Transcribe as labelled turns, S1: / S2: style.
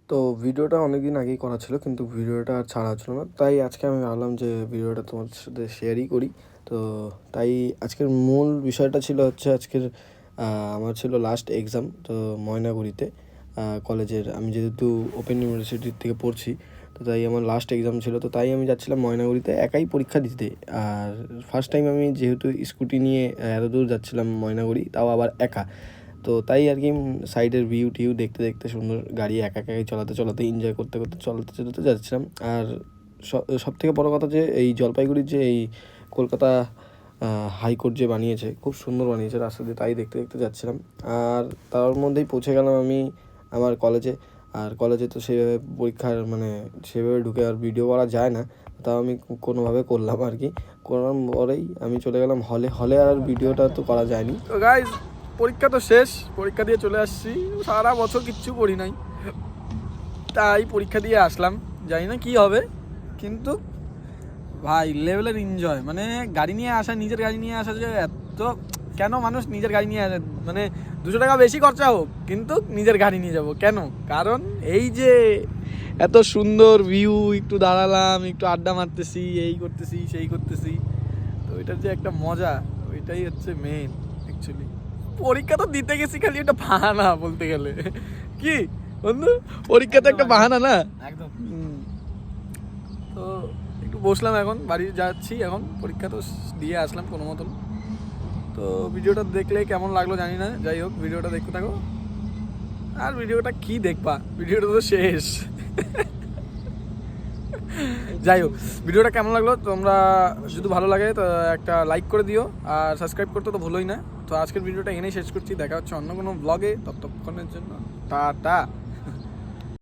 S1: তো ভিডিওটা অনেকদিন আগেই করা ছিল, কিন্তু ভিডিওটা আর ছাড়া হচ্ছিল না। তাই আজকে আমি ভাবলাম যে ভিডিওটা তোমাদের সাথে শেয়ারই করি। তো তাই আজকের মূল বিষয়টা ছিল হচ্ছে আজকের আমার ছিল লাস্ট এক্সাম তো ময়নাগুড়িতে কলেজের। আমি যেহেতু ওপেন ইউনিভার্সিটির থেকে পড়ছি, তো তাই আমার লাস্ট এক্সাম ছিল। তো তাই আমি যাচ্ছিলাম ময়নাগুড়িতে একাই পরীক্ষা দিতে। আর ফার্স্ট টাইম আমি যেহেতু স্কুটি নিয়ে এত দূর যাচ্ছিলাম ময়নাগুড়ি, তাও আবার একা। তো তাই আর কি সাইডের ভিউ টিউ দেখতে দেখতে সুন্দর গাড়ি একা একাই চালাতে চালাতে এনজয় করতে করতে চলাতে চলাতে যাচ্ছিলাম। আর সব থেকে বড়ো কথা যে এই জলপাইগুড়ির যে এই কলকাতা হাইকোর্ট যে বানিয়েছে, খুব সুন্দর বানিয়েছে রাস্তা দিয়ে, তাই দেখতে দেখতে যাচ্ছিলাম। আর তার মধ্যেই পৌঁছে গেলাম আমি আমার কলেজে। আর কলেজে তো সেভাবে পরীক্ষার মানে সেভাবে ঢুকে আর ভিডিও করা যায় না, তাও আমি কোনোভাবে করলাম আর কি। করার পরেই আমি চলে গেলাম হলে। হলে আর ভিডিওটা তো করা যায়নি।
S2: তো গাইজ, পরীক্ষা তো শেষ, পরীক্ষা দিয়ে চলে আসছি। সারা বছর কিচ্ছু করি নাই, তাই পরীক্ষা দিয়ে আসলাম। জানি না কি হবে, কিন্তু ভাই লেভেলের এনজয়। মানে গাড়ি নিয়ে আসা, নিজের গাড়ি নিয়ে আসা যে এত, কেন মানুষ নিজের গাড়ি নিয়ে আসে? মানে 200 টাকা বেশি খরচা হোক, কিন্তু নিজের গাড়ি নিয়ে যাব কেন? কারণ এই যে এত সুন্দর ভিউ, একটু দাঁড়ালাম, একটু আড্ডা মারতেছি, এই করতেছি সেই করতেছি, তো এটার যে একটা মজা, ওইটাই হচ্ছে মেন অ্যাকচুয়ালি। পরীক্ষা তো দিতে গেছি খালি একটা বাহানা বলতে গেলে, কি বন্ধু? পরীক্ষা তো একটা বাহানা না একদম। তো একটু বসলাম, এখন বাড়ি যাচ্ছি। এখন পরীক্ষা তো দিয়ে আসলাম কোনো মতন। তো ভিডিওটা দেখলে কেমন লাগলো জানি না, যাই হোক ভিডিওটা দেখতে থাকো। আর ভিডিওটা কি দেখবা, ভিডিওটা তো শেষ। যাই হোক, ভিডিওটা কেমন লাগলো তোমরা যদি ভালো লাগে তো একটা লাইক করে দিও, আর সাবস্ক্রাইব করতে তো ভুলোই না। তো আজকের ভিডিওটা এনেই শেষ করছি, দেখা হচ্ছে অন্য কোনো ব্লগে। ততক্ষণের জন্য টাটা।